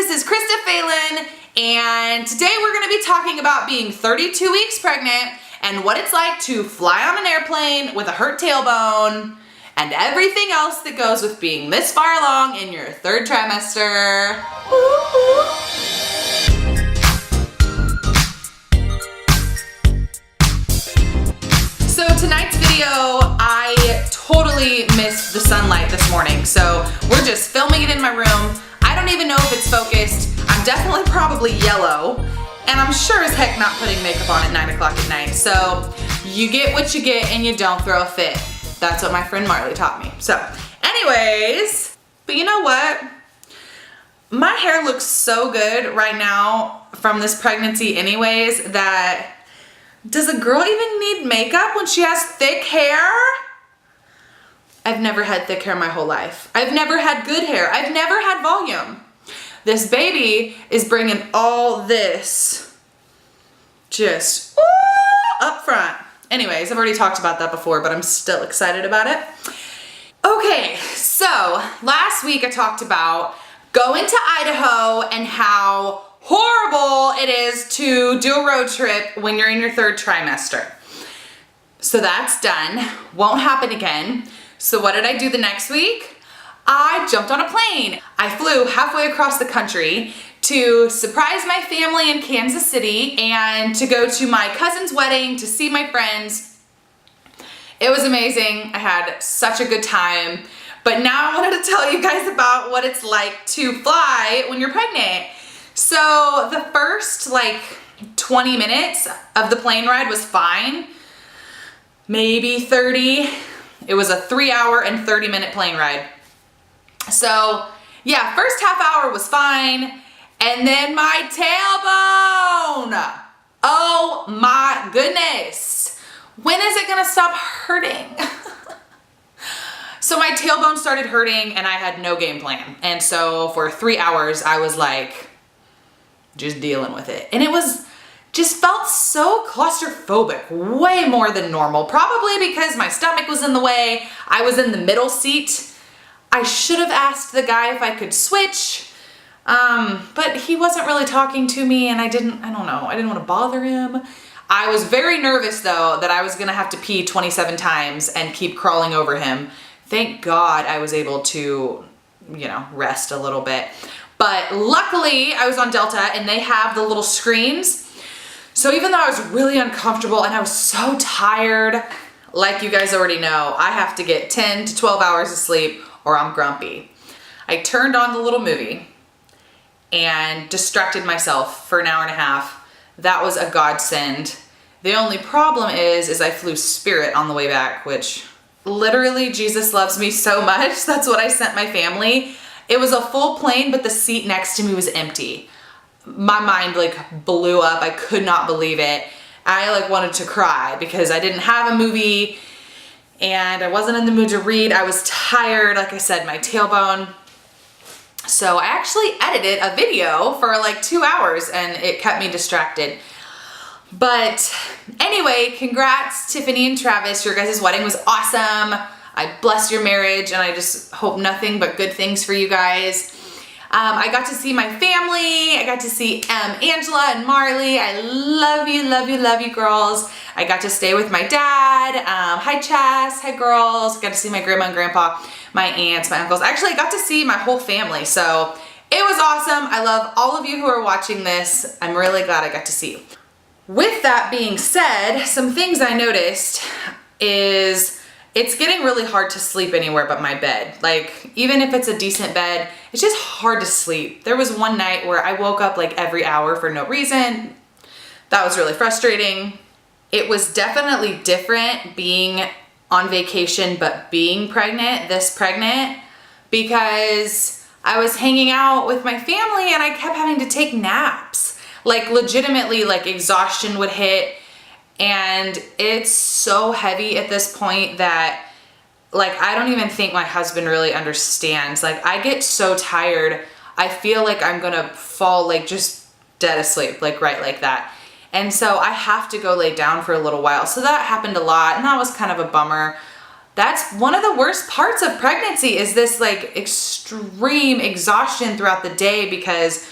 this is Krista Phelan, and today we're going to be talking about being 32 weeks pregnant and what it's like to fly on an airplane with a hurt tailbone and everything else that goes with being this far along in your third trimester. So tonight's video, I totally missed the sunlight this morning, so we're just filming it in my room. I don't even know if it's focused. I'm definitely probably yellow, and I'm sure as heck not putting makeup on at 9 o'clock at night. So you get what you get and you don't throw a fit. That's what my friend Marley taught me. So anyways, but you know what? My hair looks so good right now from this pregnancy anyways that does a girl even need makeup when she has thick hair? I've never had thick hair my whole life. I've never had good hair. I've never had volume. This baby is bringing all this just up front. Anyways, I've already talked about that before, but I'm still excited about it. Okay, so last week I talked about going to Idaho and how horrible it is to do a road trip when you're in your third trimester. So that's done. Won't happen again. So what did I do the next week? I jumped on a plane. I flew halfway across the country to surprise my family in Kansas City and to go to my cousin's wedding to see my friends. It was amazing. I had such a good time. But now I wanted to tell you guys about what it's like to fly when you're pregnant. So the first 20 minutes of the plane ride was fine. Maybe 30. It was a 3-hour and 30-minute plane ride. So yeah, first half hour was fine. And then my tailbone. Oh my goodness. When is it gonna stop hurting? So my tailbone started hurting and I had no game plan. And so for 3 hours I was just dealing with it. And it was just felt so claustrophobic, way more than normal. Probably because my stomach was in the way. I was in the middle seat. I should have asked the guy if I could switch, but he wasn't really talking to me and I don't know, I didn't want to bother him. I was very nervous though that I was gonna have to pee 27 times and keep crawling over him. Thank God I was able to, rest a little bit. But luckily I was on Delta and they have the little screens. So even though I was really uncomfortable and I was so tired, like you guys already know, I have to get 10 to 12 hours of sleep or I'm grumpy. I turned on the little movie and distracted myself for an hour and a half. That was a godsend. The only problem is I flew Spirit on the way back, which literally Jesus loves me so much. That's what I sent my family. It was a full plane, but the seat next to me was empty. My mind blew up. I could not believe it. I wanted to cry because I didn't have a movie and I wasn't in the mood to read. I was tired, like I said, my tailbone. So I actually edited a video for 2 hours and it kept me distracted. But anyway, congrats Tiffany and Travis. Your guys' wedding was awesome. I bless your marriage and I just hope nothing but good things for you guys. I got to see my family. I got to see Angela and Marley. I love you, love you, love you girls. I got to stay with my dad. Hi Chas, hi girls. Got to see my grandma and grandpa, my aunts, my uncles. Actually, I got to see my whole family. So it was awesome. I love all of you who are watching this. I'm really glad I got to see you. With that being said, some things I noticed is it's getting really hard to sleep anywhere but my bed. Even if it's a decent bed, it's just hard to sleep. There was one night where I woke up every hour for no reason. That was really frustrating. It was definitely different being on vacation but being pregnant, this pregnant, because I was hanging out with my family and I kept having to take naps. Legitimately, exhaustion would hit. And it's so heavy at this point that I don't even think my husband really understands. I get so tired, I feel like I'm gonna fall just dead asleep, right like that. And so I have to go lay down for a little while. So that happened a lot and that was kind of a bummer. that's one of the worst parts of pregnancy, is this like extreme exhaustion throughout the day, because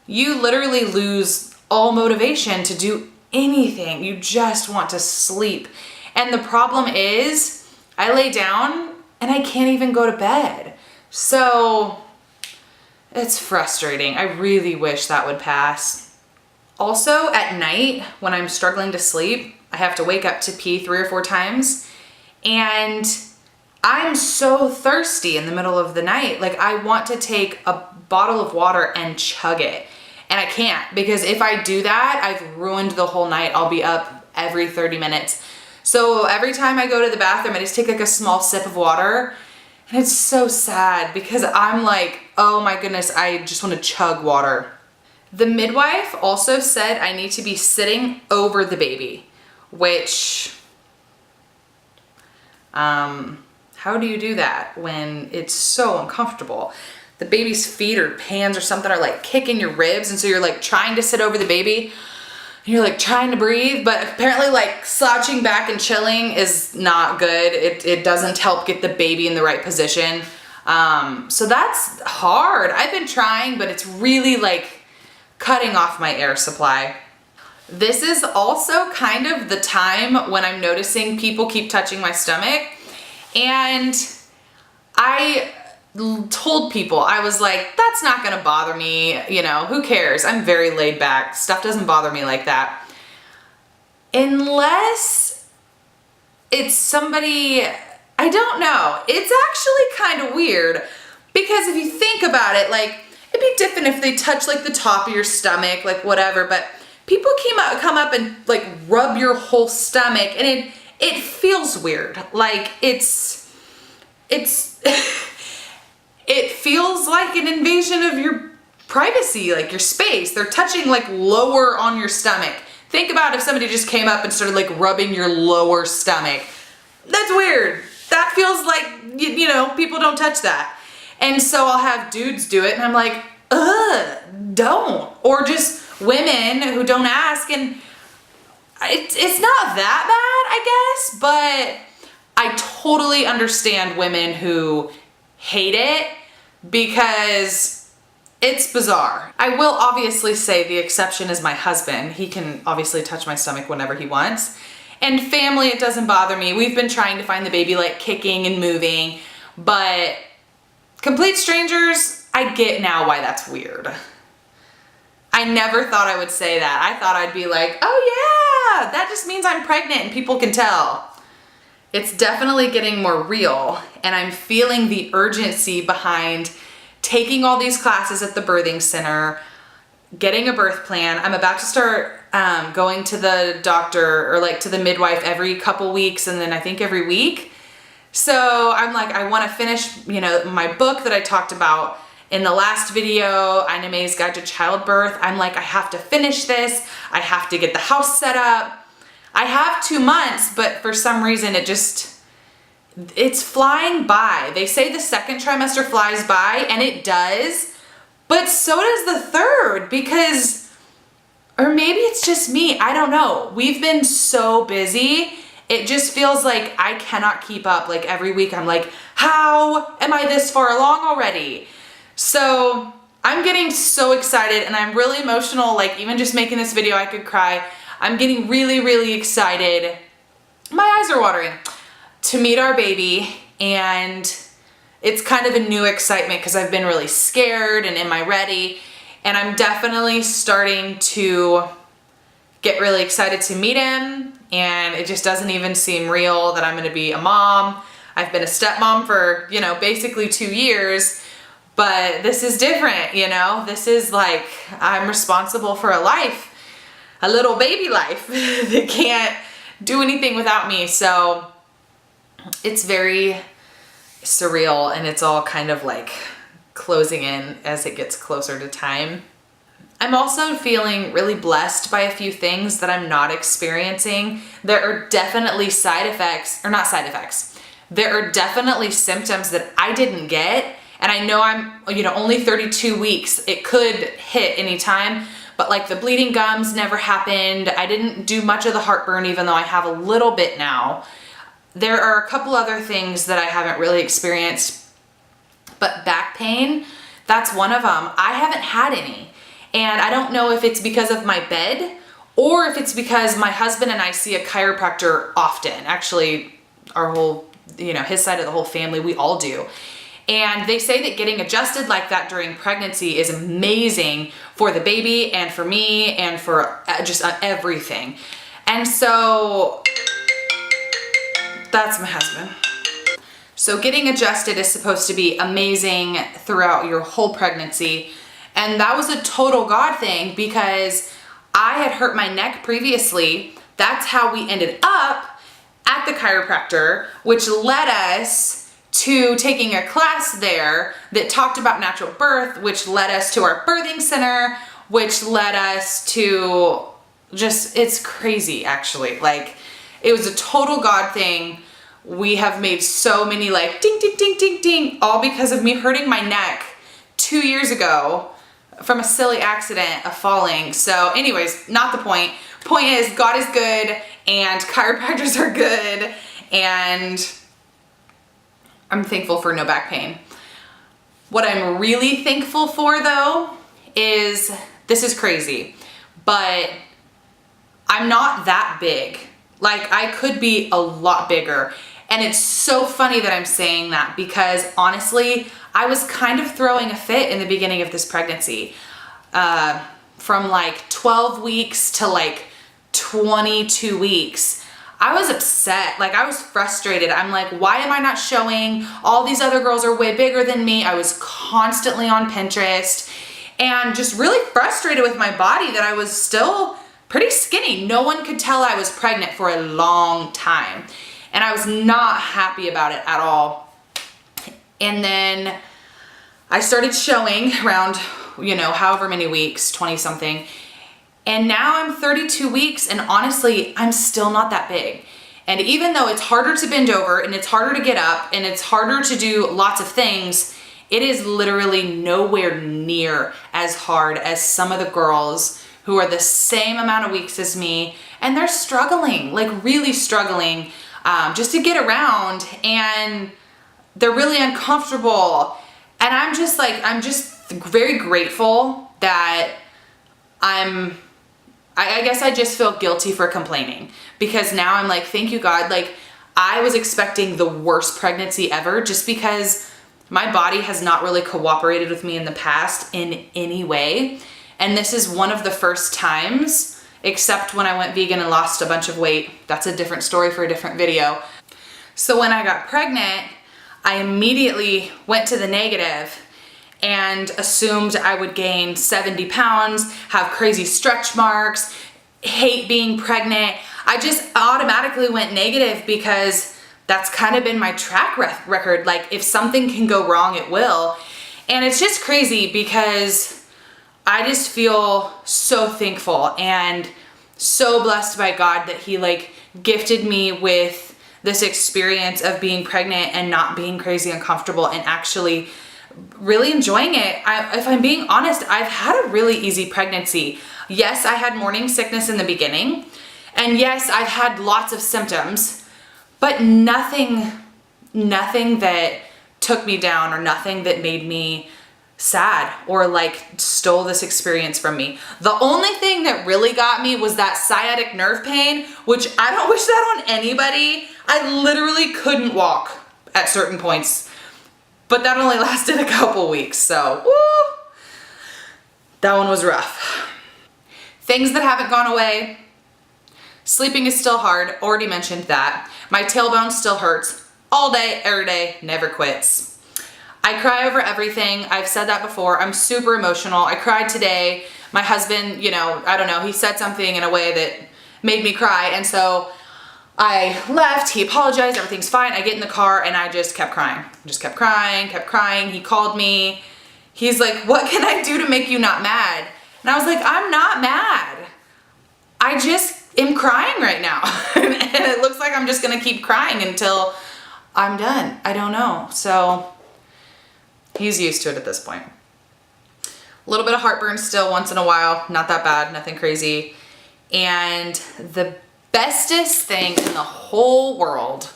you literally lose all motivation to do anything. You just want to sleep. And the problem is I lay down and I can't even go to bed. So it's frustrating. I really wish that would pass. Also at night when I'm struggling to sleep, I have to wake up to pee 3 or 4 times, and I'm so thirsty in the middle of the night. Like I want to take a bottle of water and chug it. And I can't, because if I do that, I've ruined the whole night. I'll be up every 30 minutes. So every time I go to the bathroom, I just take like a small sip of water. And it's so sad because I'm like, oh my goodness, I just want to chug water. The midwife also said I need to be sitting over the baby, which, how do you do that when it's so uncomfortable? The baby's feet or hands or something are like kicking your ribs, and so you're like trying to sit over the baby and you're like trying to breathe, but apparently like slouching back and chilling is not good. It doesn't help get the baby in the right position. So that's hard. I've been trying, but it's really like cutting off my air supply. This is also kind of the time when I'm noticing people keep touching my stomach, and I told people, I was like, that's not gonna bother me, you know, who cares? I'm very laid back. Stuff doesn't bother me like that. Unless it's somebody, I don't know. It's actually kind of weird, because if you think about it, like, it'd be different if they touch like the top of your stomach, like whatever, but people come up and like rub your whole stomach, and it feels weird. Like it's it feels like an invasion of your privacy, like your space. They're touching like lower on your stomach. Think about if somebody just came up and started like rubbing your lower stomach. That's weird. That feels like, you know, people don't touch that. And so I'll have dudes do it, and I'm like, ugh, don't. Or just women who don't ask, and it's not that bad, I guess, but I totally understand women who hate it because it's bizarre. I will obviously say the exception is my husband. He can obviously touch my stomach whenever he wants. And family, it doesn't bother me. We've been trying to find the baby like kicking and moving, but complete strangers, I get now why that's weird. I never thought I would say that. I thought I'd be like, oh yeah, that just means I'm pregnant and people can tell. It's definitely getting more real, and I'm feeling the urgency behind taking all these classes at the birthing center, getting a birth plan. I'm about to start going to the doctor or like to the midwife every couple weeks, and then I think every week. So I'm like, I want to finish, you know, my book that I talked about in the last video, Ina May's Guide to Childbirth. I'm like, I have to finish this. I have to get the house set up. I have 2 months, but for some reason it's flying by. They say the second trimester flies by, and it does, but so does the third, because, or maybe it's just me, I don't know. We've been so busy. It just feels like I cannot keep up. Like every week I'm like, how am I this far along already? So I'm getting so excited, and I'm really emotional. Like even just making this video, I could cry. I'm getting really, really excited. My eyes are watering to meet our baby, and it's kind of a new excitement because I've been really scared and am I ready? And I'm definitely starting to get really excited to meet him, and it just doesn't even seem real that I'm gonna be a mom. I've been a stepmom for, you know, basically 2 years, but this is different, you know? This is like, I'm responsible for a life. A little baby life that can't do anything without me. So it's very surreal, and it's all kind of like closing in as it gets closer to time. I'm also feeling really blessed by a few things that I'm not experiencing. There are definitely side effects, or not side effects. There are definitely symptoms that I didn't get, and I know I'm, you know, only 32 weeks. It could hit anytime. But like the bleeding gums never happened. I didn't do much of the heartburn, even though I have a little bit now. There are a couple other things that I haven't really experienced, but back pain, that's one of them. I haven't had any. And I don't know if it's because of my bed or if it's because my husband and I see a chiropractor often. Actually, our whole, his side of the whole family, we all do. And they say that getting adjusted like that during pregnancy is amazing for the baby and for me and for just everything. And so that's my husband. So getting adjusted is supposed to be amazing throughout your whole pregnancy. And that was a total God thing because I had hurt my neck previously. That's how we ended up at the chiropractor, which led us to taking a class there that talked about natural birth, which led us to our birthing center, which led us to it's crazy actually. Like, it was a total God thing. We have made so many like ding, ding, ding, ding, ding, all because of me hurting my neck 2 years ago from a silly accident of falling. So anyways, not the point. Point is, God is good and chiropractors are good, and I'm thankful for no back pain. What I'm really thankful for though is, this is crazy, but I'm not that big. Like, I could be a lot bigger. And it's so funny that I'm saying that because honestly, I was kind of throwing a fit in the beginning of this pregnancy. From like 12 weeks to like 22 weeks. I was upset. Like, I was frustrated. I'm like, why am I not showing? All these other girls are way bigger than me. I was constantly on Pinterest and just really frustrated with my body that I was still pretty skinny. No one could tell I was pregnant for a long time. And I was not happy about it at all. And then I started showing around, however many weeks, 20 something. And now I'm 32 weeks and honestly, I'm still not that big. And even though it's harder to bend over and it's harder to get up and it's harder to do lots of things, it is literally nowhere near as hard as some of the girls who are the same amount of weeks as me. And they're struggling, like really struggling just to get around, and they're really uncomfortable. And I'm just very grateful that I guess I just feel guilty for complaining because now I'm like, thank you God. Like, I was expecting the worst pregnancy ever just because my body has not really cooperated with me in the past in any way. And this is one of the first times, except when I went vegan and lost a bunch of weight. That's a different story for a different video. So when I got pregnant, I immediately went to the negative and assumed I would gain 70 pounds, have crazy stretch marks, hate being pregnant. I just automatically went negative because that's kind of been my track record. Like, if something can go wrong, it will. And it's just crazy because I just feel so thankful and so blessed by God that He like gifted me with this experience of being pregnant and not being crazy uncomfortable and actually really enjoying it. If I'm being honest, I've had a really easy pregnancy. Yes, I had morning sickness in the beginning, and yes, I've had lots of symptoms, but nothing that took me down or nothing that made me sad or like stole this experience from me. The only thing that really got me was that sciatic nerve pain, which I don't wish that on anybody. I literally couldn't walk at certain points, but that only lasted a couple weeks, so woo, that one was rough. Things that haven't gone away. Sleeping is still hard, already mentioned that. My tailbone still hurts all day, every day, never quits. I cry over everything. I've said that before. I'm super emotional. I cried today. My husband, I don't know, he said something in a way that made me cry, and so I left. He apologized. Everything's fine. I get in the car and I just kept crying. Just kept crying. He called me. He's like, what can I do to make you not mad? And I was like, I'm not mad. I just am crying right now. And it looks like I'm just going to keep crying until I'm done. I don't know. So he's used to it at this point. A little bit of heartburn still once in a while. Not that bad. Nothing crazy. And the bestest thing in the whole world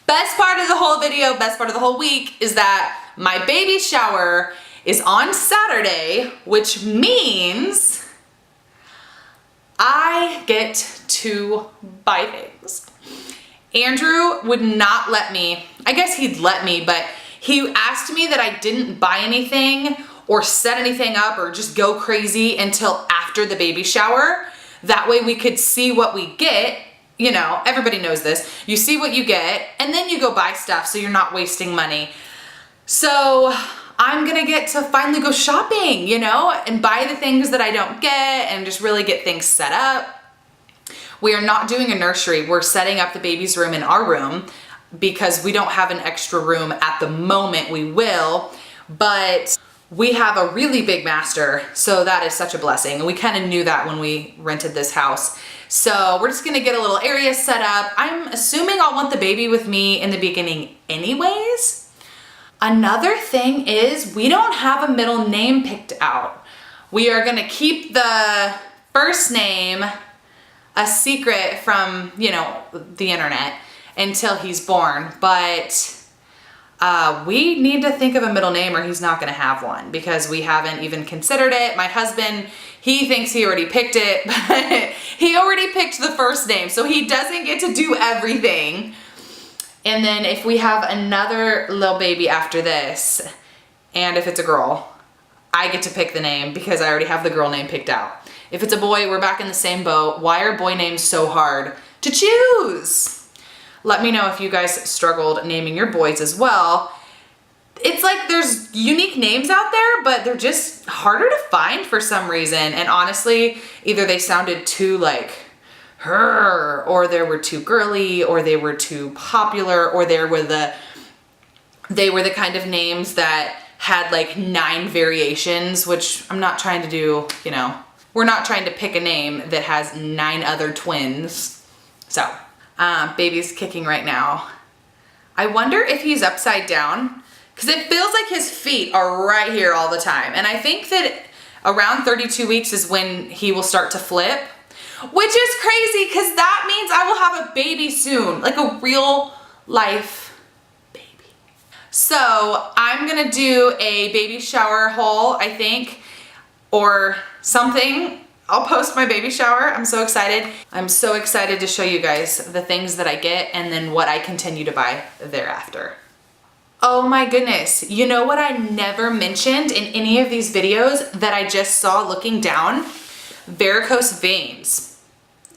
Best part of the whole video, best part of the whole week is that my baby shower is on Saturday, which means I get to buy things. Andrew would not let me, I guess he'd let me, but he asked me that I didn't buy anything or set anything up or just go crazy until after the baby shower. That way we could see what we get. You know, everybody knows this. You see what you get and then you go buy stuff so you're not wasting money. So I'm gonna get to finally go shopping, you know, and buy the things that I don't get and just really get things set up. We are not doing a nursery. We're setting up the baby's room in our room because we don't have an extra room at the moment. We will, but we have a really big master, so that is such a blessing. And we kind of knew that when we rented this house. So we're just gonna get a little area set up. I'm assuming I'll want the baby with me in the beginning anyways. Another thing is we don't have a middle name picked out. We are gonna keep the first name a secret from, you know, the internet until he's born, but we need to think of a middle name or he's not gonna have one because we haven't even considered it. My husband, he thinks he already picked it, but he already picked the first name, so he doesn't get to do everything. And then if we have another little baby after this, and if it's a girl, I get to pick the name because I already have the girl name picked out. If it's a boy, we're back in the same boat. Why are boy names so hard to choose? Let me know if you guys struggled naming your boys as well. It's like there's unique names out there, but they're just harder to find for some reason. And honestly, either they sounded too like her, or they were too girly, or they were too popular, or they were the kind of names that had like 9 variations, which I'm not trying to do, you know, we're not trying to pick a name that has 9 other twins. So, baby's kicking right now. I wonder if he's upside down because it feels like his feet are right here all the time. And I think that around 32 weeks is when he will start to flip, which is crazy because that means I will have a baby soon, like a real life baby. So I'm gonna do a baby shower haul, I think, or something. I'll post my baby shower. I'm so excited. I'm so excited to show you guys the things that I get and then what I continue to buy thereafter. Oh my goodness. You know what I never mentioned in any of these videos that I just saw looking down? Varicose veins.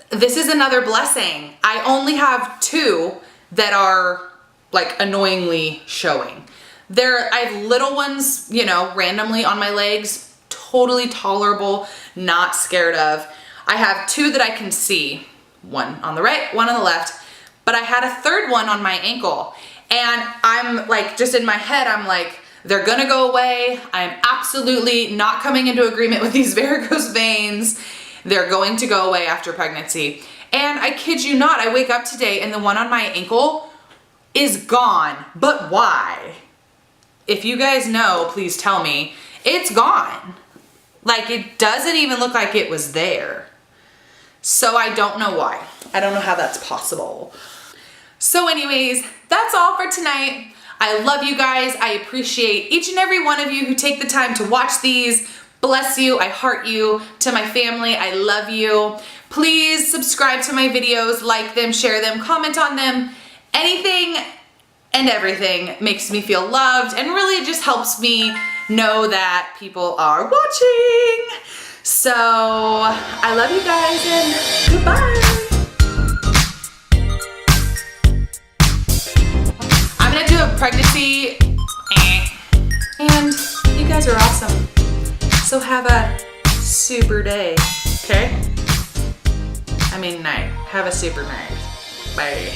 This is another blessing. I only have 2 that are like annoyingly showing. I have little ones, you know, randomly on my legs, totally tolerable, not scared of. I have 2 that I can see, one on the right, one on the left, but I had a 3rd one on my ankle. And I'm like, just in my head, I'm like, they're gonna go away. I'm absolutely not coming into agreement with these varicose veins. They're going to go away after pregnancy. And I kid you not, I wake up today and the one on my ankle is gone. But why? If you guys know, please tell me. It's gone. Like, it doesn't even look like it was there. So I don't know why. I don't know how that's possible. So anyways, that's all for tonight. I love you guys. I appreciate each and every one of you who take the time to watch these. Bless you. I heart you. To my family, I love you. Please subscribe to my videos, like them, share them, comment on them. Anything and everything makes me feel loved and really just helps me know that people are watching. So I love you guys and goodbye. I'm gonna do a pregnancy and you guys are awesome. So have a super day, okay? I mean night. Have a super night. Bye.